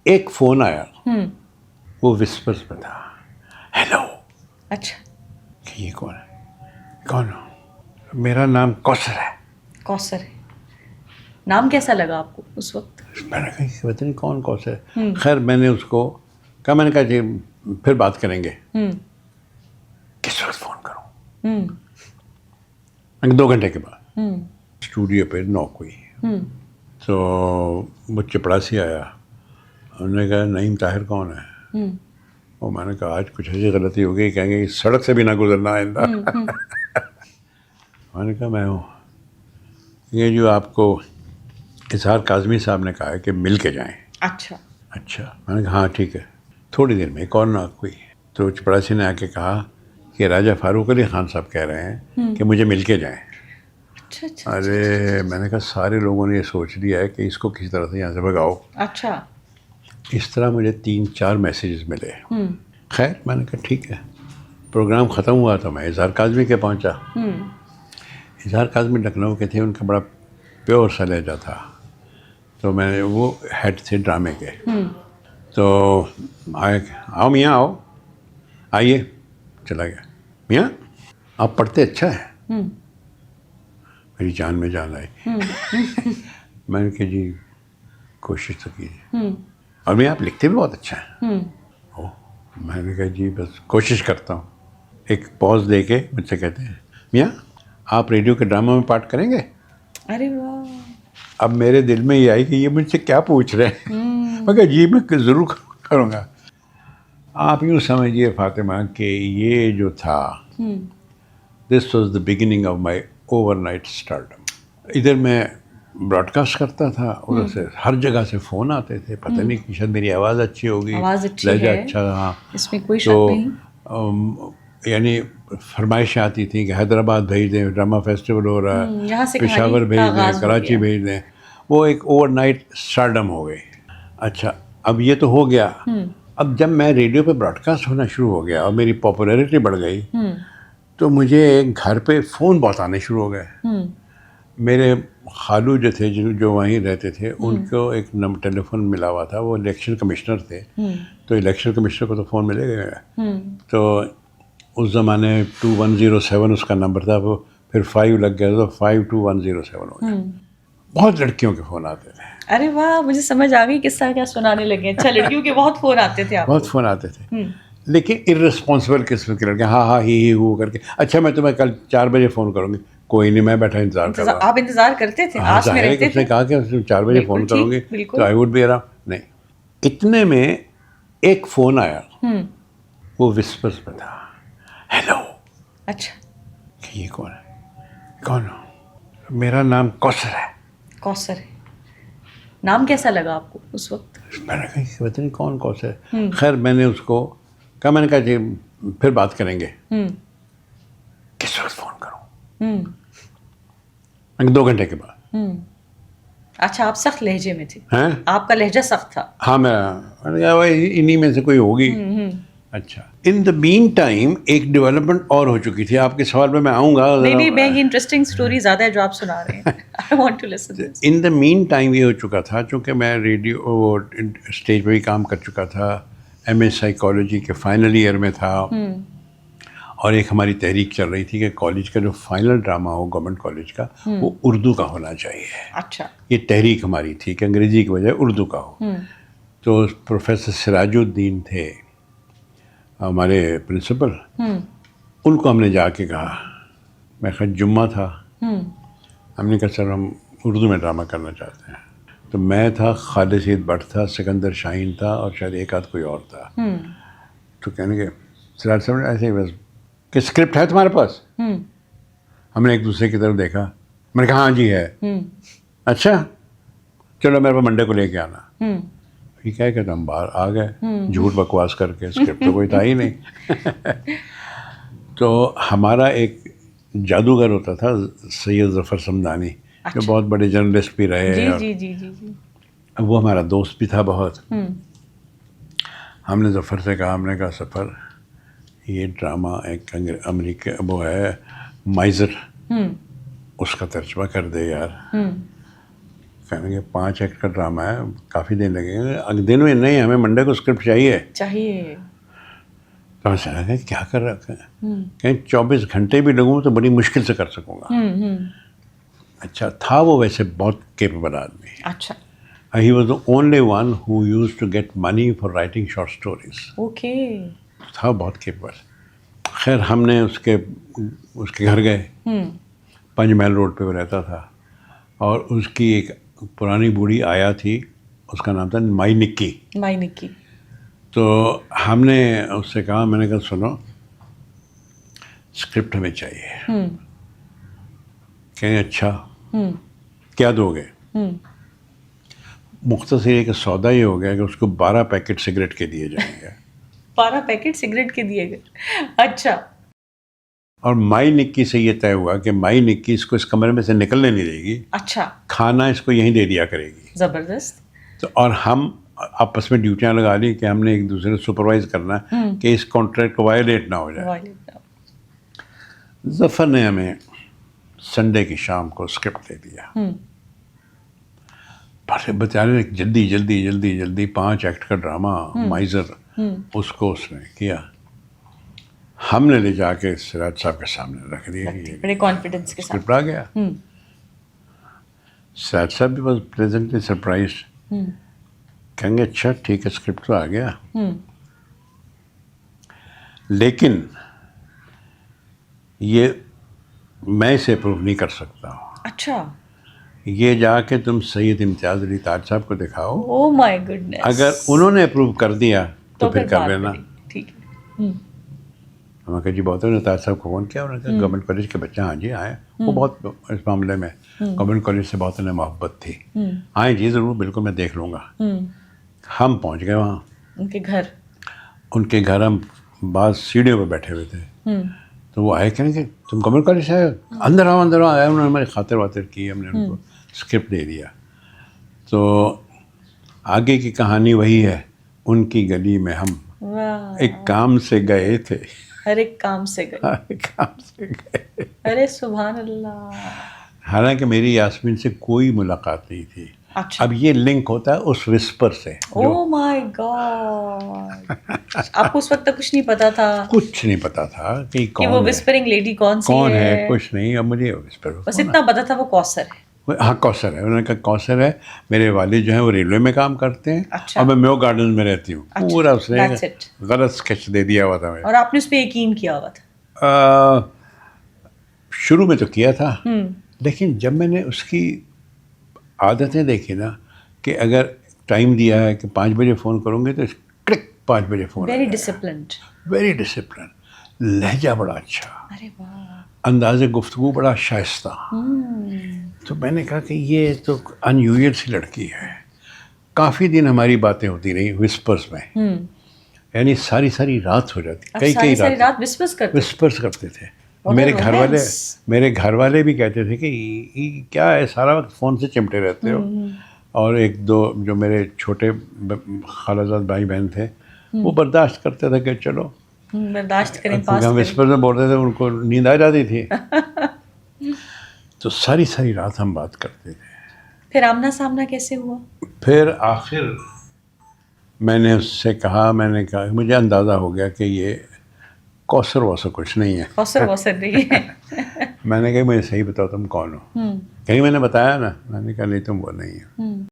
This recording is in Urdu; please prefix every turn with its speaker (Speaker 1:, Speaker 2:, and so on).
Speaker 1: ایک فون آیا, وہ وسپرز میں تھا, ہیلو.
Speaker 2: اچھا,
Speaker 1: کہ یہ کون ہے؟ کون ہو؟ میرا نام کوثر ہے.
Speaker 2: کوثر ہے. نام کیسا لگا آپ کو اس وقت؟
Speaker 1: میں نے کہا پتہ نہیں کون کوثر ہے. خیر میں نے اس کو کہا, میں نے کہا جی پھر بات کریں گے. کس وقت فون کروں؟ 2 گھنٹے کے بعد اسٹوڈیو پہ نوک ہوئی. تو وہ چپڑاسی آیا, انہوں نے کہا نعیم طاہر کون ہے؟ اور میں نے کہا آج کچھ ایسی غلطی ہو گئی, کہیں گے سڑک سے بھی نہ گزرنا آئندہ. میں نے کہا میں ہوں. یہ جو آپ کو اظہار کاظمی صاحب نے کہا ہے کہ مل کے جائیں.
Speaker 2: اچھا.
Speaker 1: اچھا. میں نے کہا ہاں ٹھیک ہے. تھوڑی دیر میں ایک اور نوک ہوئی. تو چپڑاسی نے آ کے کہا کہ راجہ فاروق علی خان صاحب کہہ رہے ہیں کہ مجھے مل کے جائیں.
Speaker 2: اچھا.
Speaker 1: ارے میں نے کہا سارے لوگوں نے یہ سوچ لیا ہے کہ اس کو کسی طرح سے یہاں سے بھگاؤ.
Speaker 2: اچھا.
Speaker 1: اس طرح مجھے 3-4 میسیجز ملے. خیر میں نے کہا ٹھیک ہے. پروگرام ختم ہوا تو میں اظہار کاظمی کے پہنچا. اظہار کاظمی لکھنؤ کے تھے, ان کا بڑا پیور سا لہجہ تھا. تو میں نے, وہ ہیڈ تھے ڈرامے کے. تو آؤ میاں آؤ, آئیے. چلا گیا. میاں آپ پڑھتے اچھا ہے. میری جان میں جان آئی. میں نے کہا جی کوشش تو کیجیے. اور میں آپ لکھتے بھی بہت اچھا ہیں. میں نے کہا جی بس کوشش کرتا ہوں. ایک پوز دے کے مجھ سے کہتے ہیں میاں آپ ریڈیو کے ڈرامہ میں پارٹ کریں گے؟
Speaker 2: ارے واہ.
Speaker 1: اب میرے دل میں یہ آئی کہ یہ مجھ سے کیا پوچھ رہے ہیں. میں کہا جی میں ضرور کروں گا. آپ یوں سمجھیے فاطمہ کہ یہ جو تھا this was the beginning of my over night stardom. ادھر میں براڈ کاسٹ کرتا تھا, ادھر سے ہر جگہ سے فون آتے تھے. پتہ نہیں کہ شاید میری آواز اچھی ہوگی, لہجہ اچھا رہا,
Speaker 2: اس میں کوئی شک نہیں.
Speaker 1: یعنی فرمائشیں آتی تھیں کہ حیدرآباد بھیج دیں, ڈرامہ فیسٹیول ہو رہا ہے, پشاور بھیج دیں, کراچی بھیج دیں. وہ ایک اوور نائٹ اسٹارڈم ہو گئی. اچھا اب یہ تو ہو گیا. اب جب میں ریڈیو پہ براڈ کاسٹ ہونا شروع ہو گیا اور میری پاپولیرٹی بڑھ گئی تو مجھے ایک گھر پہ فون بہت آنے شروع ہو گئے. میرے خالو جو تھے جو وہیں رہتے تھے, ان کو ایک ٹیلی فون ملا ہوا تھا. وہ الیکشن کمشنر تھے. تو الیکشن کمشنر کو تو فون ملے گا. تو اس زمانے 2107 اس کا نمبر تھا, وہ پھر 5 لگ گیا تو 52107 ہو گیا. بہت لڑکیوں کے فون آتے تھے.
Speaker 2: ارے واہ, مجھے سمجھ آ گئی قصہ کیا سنانے لگے. اچھا لڑکیوں کے بہت فون آتے تھے آپ کو؟
Speaker 1: بہت فون آتے تھے, لیکن ارسپانسبل قسم کے لڑکے, ہاں ہی ہو کر کے, اچھا میں تمہیں کل 4 بجے فون کروں گی. کوئی نہیں, میں بیٹھا انتظار کر رہا ہوں.
Speaker 2: آپ انتظار کرتے تھے, آس میں رہتے تھے.
Speaker 1: اس نے کہا کہ 4 بجے فون کروں گی تو آئی ووڈ بی اراؤنڈ. نہیں, اتنے میں ایک فون آیا, وہ وسپرز میں تھا, ہیلو.
Speaker 2: اچھا.
Speaker 1: کہ یہ کون ہے؟ کون ہو؟ میرا نام کوثر ہے.
Speaker 2: کوثر ہے. نام کیسا لگا آپ کو اس وقت؟
Speaker 1: میں نے کہا پتہ نہیں کون کوثر ہے. خیر میں نے اس کو کہا, میں نے کہا جی پھر بات کریں گے. کس وقت فون کروں؟ 2 گھنٹے کے بعد.
Speaker 2: اچھا آپ سخت لہجے میں تھے.
Speaker 1: ہیں,
Speaker 2: آپ کا لہجہ سخت تھا.
Speaker 1: ہاں میں نے کہا انہی میں سے کوئی ہوگی. اچھا. ان دا مین ٹائم ایک ڈیولپمنٹ اور ہو چکی تھی. آپ کے سوال پہ میں آؤں گا.
Speaker 2: نہیں میں یہ انٹرسٹنگ سٹوری زیادہ ہے جو آپ سنا رہے ہیں. I want to listen to this.
Speaker 1: In the meantime یہ ہو چکا تھا, چونکہ میں ریڈیو اسٹیج پہ بھی کام کر چکا تھا, ایم اے سائیکالوجی کے فائنل ایئر میں تھا, اور ایک ہماری تحریک چل رہی تھی کہ کالج کا جو فائنل ڈرامہ ہو گورنمنٹ کالج کا وہ اردو کا ہونا چاہیے.
Speaker 2: اچھا.
Speaker 1: یہ تحریک ہماری تھی کہ انگریزی کی بجائے اردو کا ہو. تو پروفیسر سراج الدین تھے ہمارے پرنسپل, ان کو ہم نے جا کے کہا, میں خیر جمعہ تھا, ہم نے کہا سر ہم اردو میں ڈرامہ کرنا چاہتے ہیں. تو میں تھا, خالد سید بٹ تھا, سکندر شاہین تھا, اور شاید ایک آدھ کوئی اور تھا. تو کہنے کے سراج صاحب ایسے ہی بس کہ اسکرپٹ ہے تمہارے پاس؟ ہم نے ایک دوسرے کی طرف دیکھا. میں نے کہا ہاں جی ہے. اچھا چلو میرے پاس منڈے کو لے کے آنا. ٹھیک ہے کہ ہم باہر آ گئے جھوٹ بکواس کر کے, اسکرپٹ تو کوئی تھا ہی نہیں. تو ہمارا ایک جادوگر ہوتا تھا سید ظفر سمدانی, جو بہت بڑے جرنلسٹ بھی رہے.
Speaker 2: جی.
Speaker 1: اب وہ ہمارا دوست بھی تھا بہت. ہم نے ظفر سے کہا, ہم نے کہا ظفر یہ ڈرامہ ایک امریکہ وہ ہے مائزر, اس کا ترجمہ کر دے یار. کہنے کہ 5 ایکٹ کا ڈرامہ ہے, کافی دن لگیں گے. اگلے دن میں نہیں, ہمیں منڈے کو اسکرپٹ چاہیے. تو میں کہ کیا کر رہا ہے, کہیں 24 گھنٹے بھی لگوں تو بڑی مشکل سے کر سکوں گا. اچھا تھا وہ ویسے بہت کیپیبل آدمی.
Speaker 2: اچھا.
Speaker 1: He was the only one who used to get money for writing short stories.
Speaker 2: Okay.
Speaker 1: تھا بہت کیپیبل. خیر ہم نے اس کے گھر گئے. 5 میل روڈ پہ وہ رہتا تھا, اور اس کی ایک پرانی بوڑھی آیا تھی, اس کا نام تھا مائی نکی. تو ہم نے اس سے کہا, میں نے کہا سنو اسکرپٹ ہمیں چاہیے. کہیں اچھا کیا دو گے؟ مختصر یہ کہ سودا یہ ہو گیا کہ اس کو 12 پیکٹ سگریٹ کے دیے جائیں گے.
Speaker 2: 12 پیکٹ سگریٹ کے دیے گئے. اچھا.
Speaker 1: اور مائی نکی سے یہ طے ہوا کہ مائی نکی اس کو اس کمرے میں سے نکلنے نہیں دے گی.
Speaker 2: اچھا.
Speaker 1: کھانا اس کو یہیں دے دیا کرے گی.
Speaker 2: زبردست.
Speaker 1: تو اور ہم آپس میں ڈیوٹیاں لگا لی کہ ہم نے ایک دوسرے کو سپروائز کرنا کہ اس کانٹریکٹ کو وائلیٹ نہ ہو جائے. ظفر نے ہمیں سنڈے کی شام کو اسکرپٹ دے دیا. بچارے نے جلدی 5 ایکٹ کا ڈرامہ مائزر اس کو اس نے کیا. ہم نے لے جا کے سراج صاحب کے سامنے رکھ دیا.
Speaker 2: بڑے کانفیڈنس کے ساتھ
Speaker 1: اسکرپٹ آ گیا. سراج صاحب بھی واز پلیزنٹلی سرپرائزڈ. کہیں گے اچھا ٹھیک ہے اسکرپٹ تو آ گیا, لیکن یہ میں اسے اپروو نہیں کر سکتا ہوں.
Speaker 2: اچھا.
Speaker 1: یہ جا کے تم سید امتیاز علی تاج صاحب کو دکھاؤ.
Speaker 2: او مائی گڈنس.
Speaker 1: اگر انہوں نے اپروو کر دیا تو پھر کر لینا.
Speaker 2: ٹھیک ہے.
Speaker 1: ہم نے کہا جی بہت ہے. تاج صاحب کو فون کیا, انہوں نے کہا گورنمنٹ کالج کے بچے, ہاں جی آئے. وہ بہت اس معاملے میں گورنمنٹ کالج سے بہت انہیں محبت تھی. آئیں جی ضرور, بالکل میں دیکھ لوں گا. ہم پہنچ گئے وہاں ان کے گھر. ہم بعض سیڑھیوں پہ بیٹھے ہوئے تھے. تو وہ آئے کہیں کہ تم گورنمنٹ کالج سے آئے, اندر آؤ آئے. انہوں نے ہماری خاطر واتر کی, ہم نے ان کو اسکرپٹ دے دیا. تو آگے کی کہانی وہی ہے. ان کی گلی میں ہم ایک کام سے گئے تھے.
Speaker 2: ایک کام سے گئے. ارے سبحان اللہ.
Speaker 1: حالانکہ میری یاسمین سے کوئی ملاقات نہیں تھی.
Speaker 2: اچھا.
Speaker 1: اب یہ لنک ہوتا ہے اس وسپر سے.
Speaker 2: او مائی گاڈ. آپ کو اس وقت تک کچھ نہیں پتا تھا؟
Speaker 1: کچھ نہیں پتا تھا کہ
Speaker 2: وہ وسپرنگ لیڈی کون
Speaker 1: ہے, کچھ نہیں. اب مجھے
Speaker 2: بس اتنا پتا تھا وہ کوثر ہے.
Speaker 1: ہاں کوثر ہے. انہوں نے کہا کوثر ہے. میرے والد جو ہیں وہ ریلوے میں کام کرتے ہیں.
Speaker 2: اچھا.
Speaker 1: اور میں میو گارڈن میں رہتی ہوں. پورا اس نے غلط اسکیچ دے دیا ہوا تھا.
Speaker 2: اور آپ نے اس پہ یقین کیا ہوا تھا؟
Speaker 1: شروع میں تو کیا تھا, لیکن جب میں نے اس کی عادتیں دیکھی نا, کہ اگر ٹائم دیا ہے کہ 5 بجے فون کروں گے تو کلک 5 بجے phone.
Speaker 2: Very disciplined.
Speaker 1: Very discipline. لہجہ بڑا اچھا.
Speaker 2: ارے واہ.
Speaker 1: انداز گفتگو بڑا شائستہ. تو میں نے کہا کہ یہ تو ان یوزل سی لڑکی ہے. کافی دن ہماری باتیں ہوتی رہی وسپرس میں. یعنی ساری رات ہو جاتی. کئی رات وسپرس کرتے تھے. میرے گھر والے بھی کہتے تھے کہ کیا ہے سارا وقت فون سے چمٹے رہتے ہو. اور 1-2 جو میرے چھوٹے خالہ زاد بھائی بہن تھے وہ برداشت کرتے تھے کہ چلو
Speaker 2: برداشت کریں.
Speaker 1: ہم وسپر میں بولتے تھے, ان کو نیند آ جاتی تھی. تو ساری رات ہم بات کرتے تھے.
Speaker 2: پھر آمنا سامنا کیسے ہوا؟
Speaker 1: پھر آخر میں نے اس سے کہا, میں نے کہا مجھے اندازہ ہو گیا کہ یہ کوثر واسر کچھ نہیں ہے.
Speaker 2: کوثر واسر نہیں ہے.
Speaker 1: میں نے کہا مجھے صحیح بتاؤ تم کون ہو. کہیں میں نے بتایا نا, میں نے کہا نہیں تم وہ نہیں ہے.